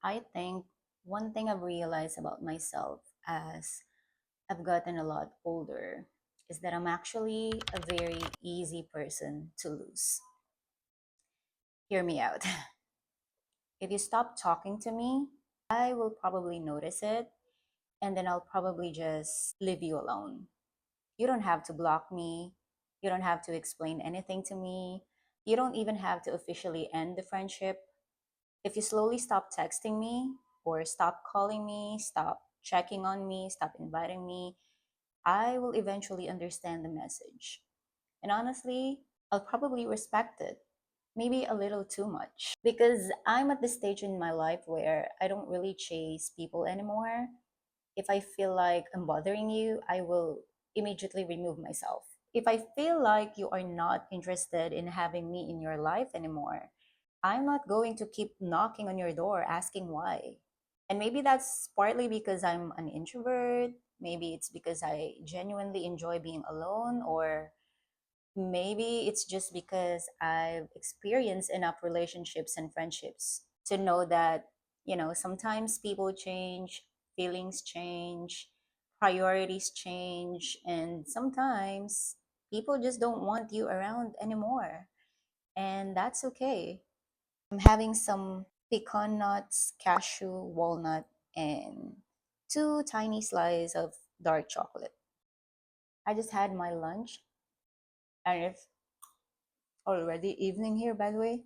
I think one thing I've realized about myself as I've gotten a lot older is that I'm actually a very easy person to lose. Hear me out. If you stop talking to me, I will probably notice it and then I'll probably just leave you alone. You don't have to block me. You don't have to explain anything to me. You don't even have to officially end the friendship. If you slowly stop texting me or stop calling me, stop checking on me, stop inviting me, I will eventually understand the message. And honestly, I'll probably respect it. Maybe a little too much. Because I'm at this stage in my life where I don't really chase people anymore. If I feel like I'm bothering you, I will immediately remove myself. If I feel like you are not interested in having me in your life anymore, I'm not going to keep knocking on your door asking why. And maybe that's partly because I'm an introvert. Maybe it's because I genuinely enjoy being alone, or maybe it's just because I've experienced enough relationships and friendships to know that, sometimes people change, feelings change, priorities change, and sometimes people just don't want you around anymore. And that's okay. I'm having some pecan nuts, cashew, walnut, and two tiny slices of dark chocolate. I just had my lunch, and it's already evening here, by the way.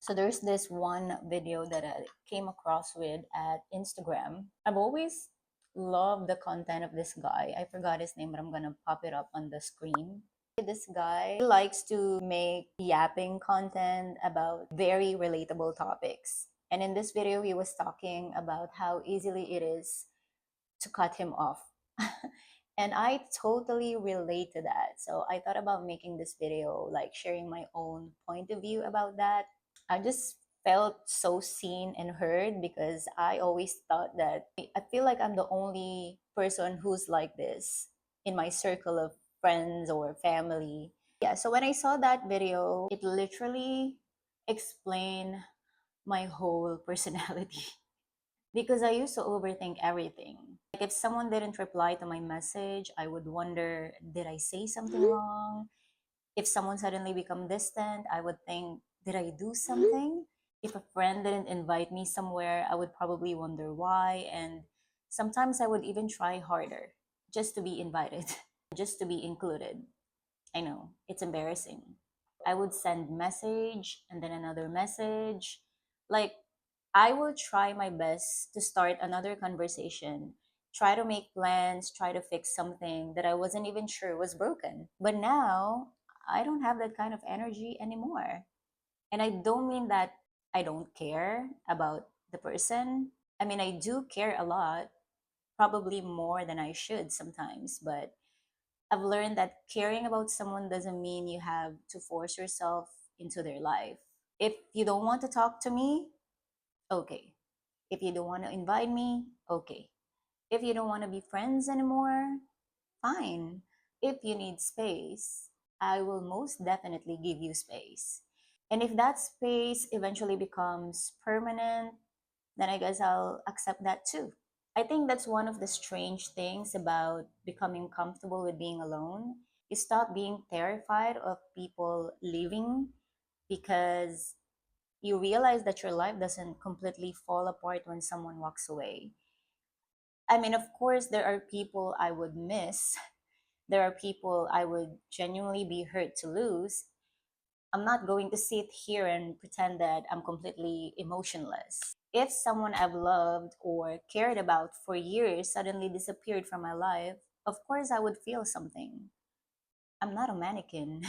So there's this one video that I came across with at Instagram. I've always loved the content of this guy. I forgot his name, but I'm gonna pop it up on the screen. This guy likes to make yapping content about very relatable topics. And in this video, he was talking about how easily it is to cut him off. And I totally relate to that. So I thought about making this video, like sharing my own point of view about that. I just felt so seen and heard because I always thought that I feel like I'm the only person who's like this in my circle of friends or family. Yeah, so when I saw that video, it literally explained my whole personality because I used to overthink everything. Like if someone didn't reply to my message, I would wonder, did I say something wrong? If someone suddenly become distant, I would think, did I do something? If a friend didn't invite me somewhere, I would probably wonder why. And sometimes I would even try harder just to be invited, just to be included. I know, it's embarrassing. I would send message and then another message. Like I will try my best to start another conversation, try to make plans, try to fix something that I wasn't even sure was broken. But now I don't have that kind of energy anymore. And I don't mean that I don't care about the person. I mean, I do care a lot, probably more than I should sometimes, but I've learned that caring about someone doesn't mean you have to force yourself into their life. If you don't want to talk to me, okay. If you don't want to invite me, okay. If you don't want to be friends anymore, fine. If you need space, I will most definitely give you space. And if that space eventually becomes permanent, then I guess I'll accept that too. I think that's one of the strange things about becoming comfortable with being alone. You stop being terrified of people leaving because you realize that your life doesn't completely fall apart when someone walks away. I mean, of course, there are people I would miss. There are people I would genuinely be hurt to lose. I'm not going to sit here and pretend that I'm completely emotionless. If someone I've loved or cared about for years suddenly disappeared from my life, of course I would feel something. I'm not a mannequin.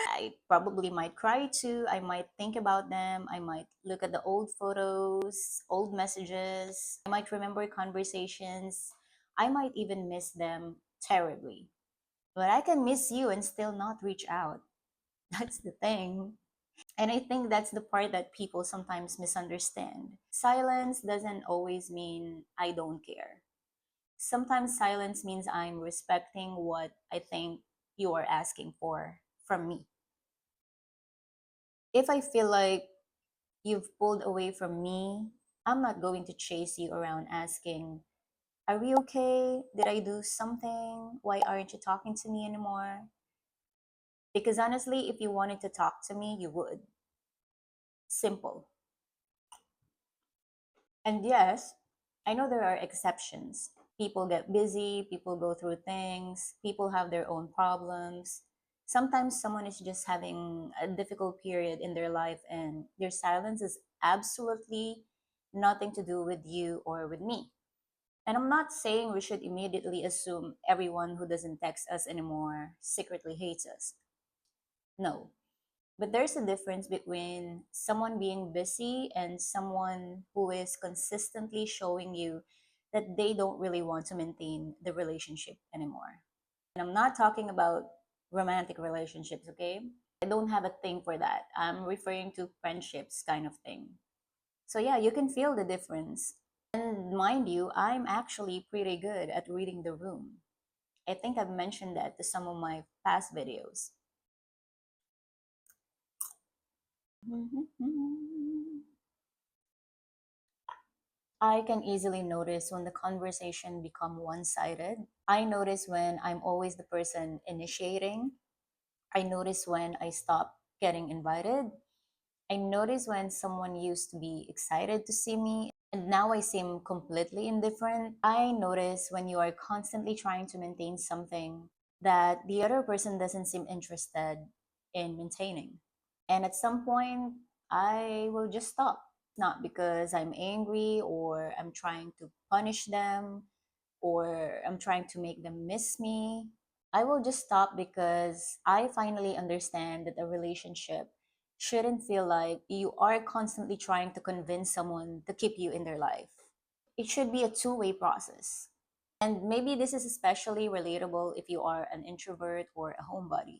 I probably might cry too. I might think about them. I might look at the old photos, old messages. I might remember conversations. I might even miss them terribly. But I can miss you and still not reach out. That's the thing. And I think that's the part that people sometimes misunderstand. Silence doesn't always mean I don't care. Sometimes silence means I'm respecting what I think you are asking for from me. If I feel like you've pulled away from me, I'm not going to chase you around asking, are we okay? Did I do something? Why aren't you talking to me anymore? Because honestly, if you wanted to talk to me, you would. Simple. And yes, I know there are exceptions. People get busy, people go through things, people have their own problems. Sometimes someone is just having a difficult period in their life, and their silence is absolutely nothing to do with you or with me. And I'm not saying we should immediately assume everyone who doesn't text us anymore secretly hates us. No. But there's a difference between someone being busy and someone who is consistently showing you that they don't really want to maintain the relationship anymore. And I'm not talking about romantic relationships, okay? I don't have a thing for that. I'm referring to friendships kind of thing. So yeah, you can feel the difference. And mind you, I'm actually pretty good at reading the room. I think I've mentioned that to some of my past videos. I can easily notice when the conversation become one-sided. I notice when I'm always the person initiating. I notice when I stop getting invited. I notice when someone used to be excited to see me and now I seem completely indifferent. I notice when you are constantly trying to maintain something that the other person doesn't seem interested in maintaining. And at some point, I will just stop. Not because I'm angry or I'm trying to punish them or I'm trying to make them miss me. I will just stop because I finally understand that a relationship shouldn't feel like you are constantly trying to convince someone to keep you in their life. It should be a two-way process. And maybe this is especially relatable if you are an introvert or a homebody.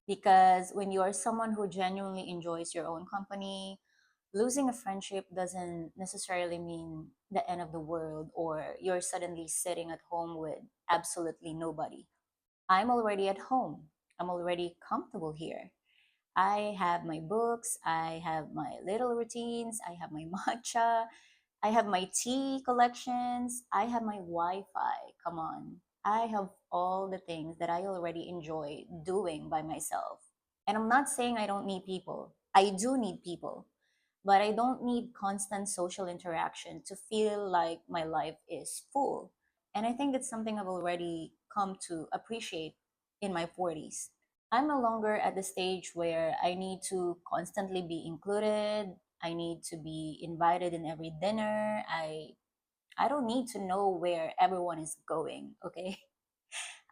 Because when you are someone who genuinely enjoys your own company, losing a friendship doesn't necessarily mean the end of the world or you're suddenly sitting at home with absolutely nobody. I'm already at home. I'm already comfortable here. I have my books, I have my little routines, I have my matcha, I have my tea collections, I have my Wi Fi. Come on. I have all the things that I already enjoy doing by myself. And I'm not saying I don't need people. I do need people, but I don't need constant social interaction to feel like my life is full. And I think that's something I've already come to appreciate in my 40s. I'm no longer at the stage where I need to constantly be included. I need to be invited in every dinner. I don't need to know where everyone is going, okay?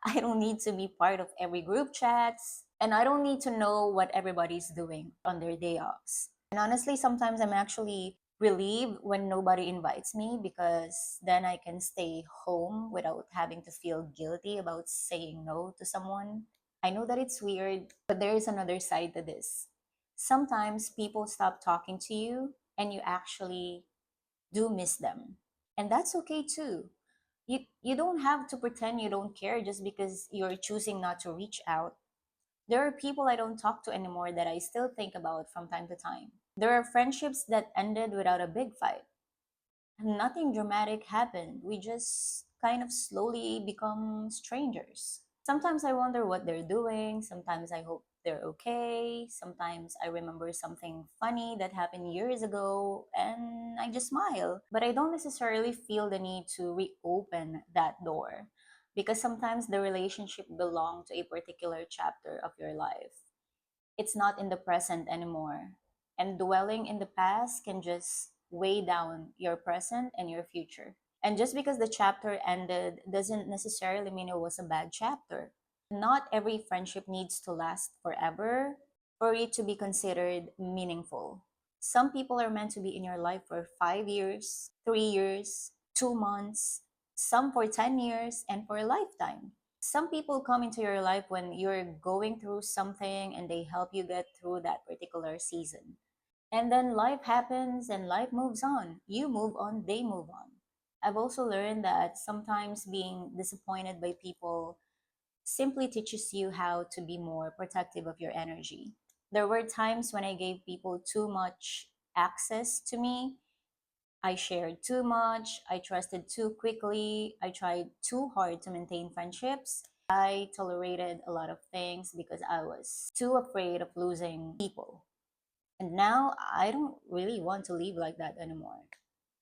I don't need to be part of every group chats, and I don't need to know what everybody's doing on their day offs. And honestly, sometimes I'm actually relieved when nobody invites me because then I can stay home without having to feel guilty about saying no to someone. I know that it's weird, but there is another side to this. Sometimes people stop talking to you and you actually do miss them. And that's okay too. You don't have to pretend you don't care just because you're choosing not to reach out. There are people I don't talk to anymore that I still think about from time to time. There are friendships that ended without a big fight. Nothing dramatic happened. We just kind of slowly become strangers. Sometimes I wonder what they're doing. Sometimes I hope they're okay. Sometimes I remember something funny that happened years ago and I just smile. But I don't necessarily feel the need to reopen that door because sometimes the relationship belonged to a particular chapter of your life. It's not in the present anymore. And dwelling in the past can just weigh down your present and your future. And just because the chapter ended doesn't necessarily mean it was a bad chapter. Not every friendship needs to last forever for it to be considered meaningful. Some people are meant to be in your life for 5 years, 3 years, 2 months, some for 10 years, and for a lifetime. Some people come into your life when you're going through something and they help you get through that particular season. And then life happens and life moves on. You move on, they move on. I've also learned that sometimes being disappointed by people simply teaches you how to be more protective of your energy. There were times when I gave people too much access to me. I shared too much, I trusted too quickly, I tried too hard to maintain friendships. I tolerated a lot of things because I was too afraid of losing people. And now I don't really want to live like that anymore.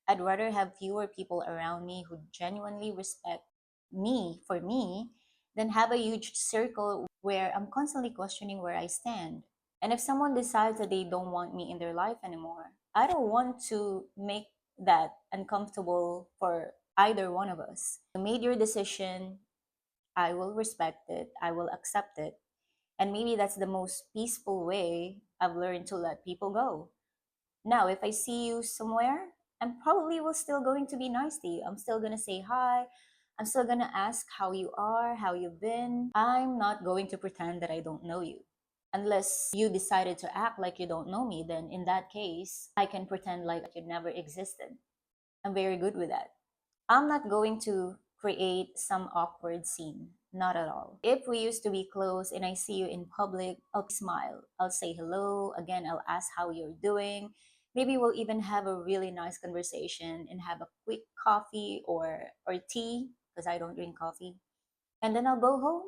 I'd rather have fewer people around me who genuinely respect me for me than have a huge circle where I'm constantly questioning where I stand. And if someone decides that they don't want me in their life anymore, I don't want to make that uncomfortable for either one of us. You made your decision, I will respect it, I will accept it. And maybe that's the most peaceful way I've learned to let people go. Now, if I see you somewhere, I'm probably will still going to be nice to you. I'm still going to say hi. I'm still going to ask how you are, how you've been. I'm not going to pretend that I don't know you. Unless you decided to act like you don't know me, then in that case, I can pretend like you never existed. I'm very good with that. I'm not going to create some awkward scene. Not at all. If we used to be close and I see you in public, I'll smile. I'll say hello. Again, I'll ask how you're doing. Maybe we'll even have a really nice conversation and have a quick coffee or tea because I don't drink coffee. And then I'll go home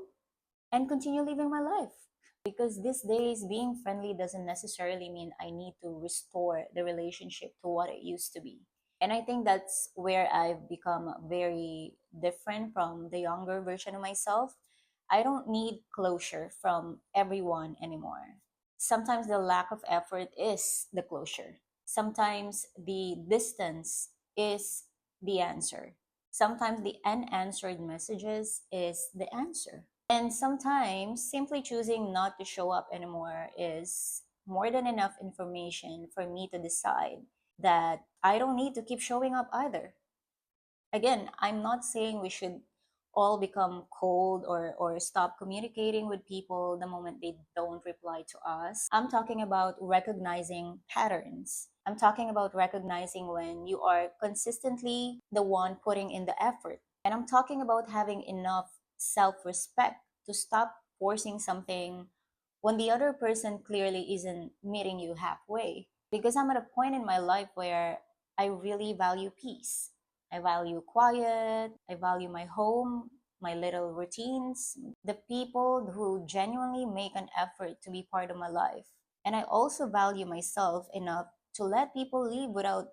and continue living my life. Because these days, being friendly doesn't necessarily mean I need to restore the relationship to what it used to be. And I think that's where I've become very different from the younger version of myself. I don't need closure from everyone anymore. Sometimes the lack of effort is the closure. Sometimes the distance is the answer. Sometimes the unanswered messages is the answer. And sometimes simply choosing not to show up anymore is more than enough information for me to decide that I don't need to keep showing up either. Again, I'm not saying we should all become cold or stop communicating with people the moment they don't reply to us. I'm talking about recognizing patterns. I'm talking about recognizing when you are consistently the one putting in the effort. And I'm talking about having enough self respect to stop forcing something when the other person clearly isn't meeting you halfway. Because I'm at a point in my life where I really value peace. I value quiet. I value my home, my little routines, the people who genuinely make an effort to be part of my life. And I also value myself enough to let people leave without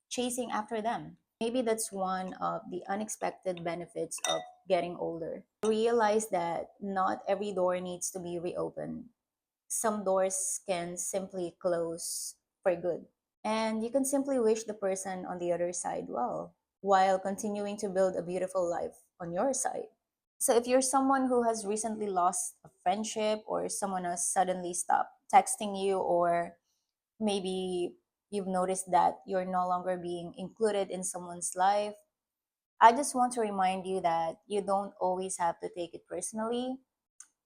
chasing after them. Maybe that's one of the unexpected benefits of getting older. Realize that not every door needs to be reopened. Some doors can simply close for good. And you can simply wish the person on the other side well, while continuing to build a beautiful life on your side. So if you're someone who has recently lost a friendship or someone has suddenly stopped texting you, or maybe you've noticed that you're no longer being included in someone's life, I just want to remind you that you don't always have to take it personally.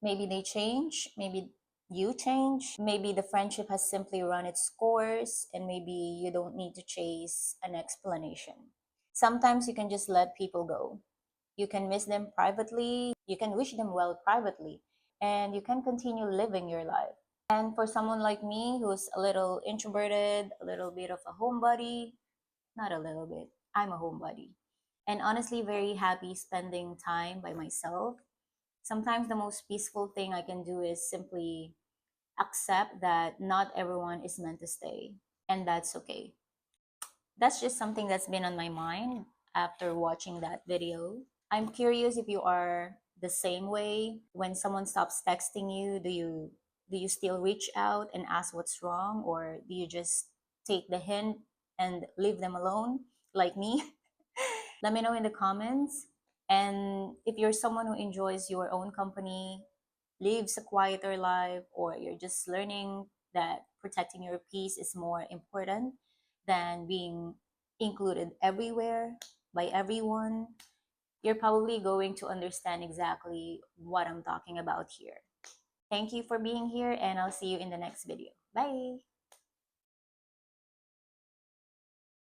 Maybe they change, maybe you change, maybe the friendship has simply run its course, and maybe you don't need to chase an explanation. Sometimes you can just let people go. You can miss them privately, you can wish them well privately, and you can continue living your life. And for someone like me who's a little introverted, a little bit of a homebody, not a little bit, I'm a homebody. And honestly, very happy spending time by myself. Sometimes the most peaceful thing I can do is simply accept that not everyone is meant to stay, and that's okay. That's just something that's been on my mind after watching that video. I'm curious if you are the same way. When someone stops texting you, do you still reach out and ask what's wrong, or do you just take the hint and leave them alone like me? Let me know in the comments. And if you're someone who enjoys your own company, lives a quieter life, or you're just learning that protecting your peace is more important than being included everywhere by everyone, you're probably going to understand exactly what I'm talking about here. Thank you for being here, and I'll see you in the next video. Bye!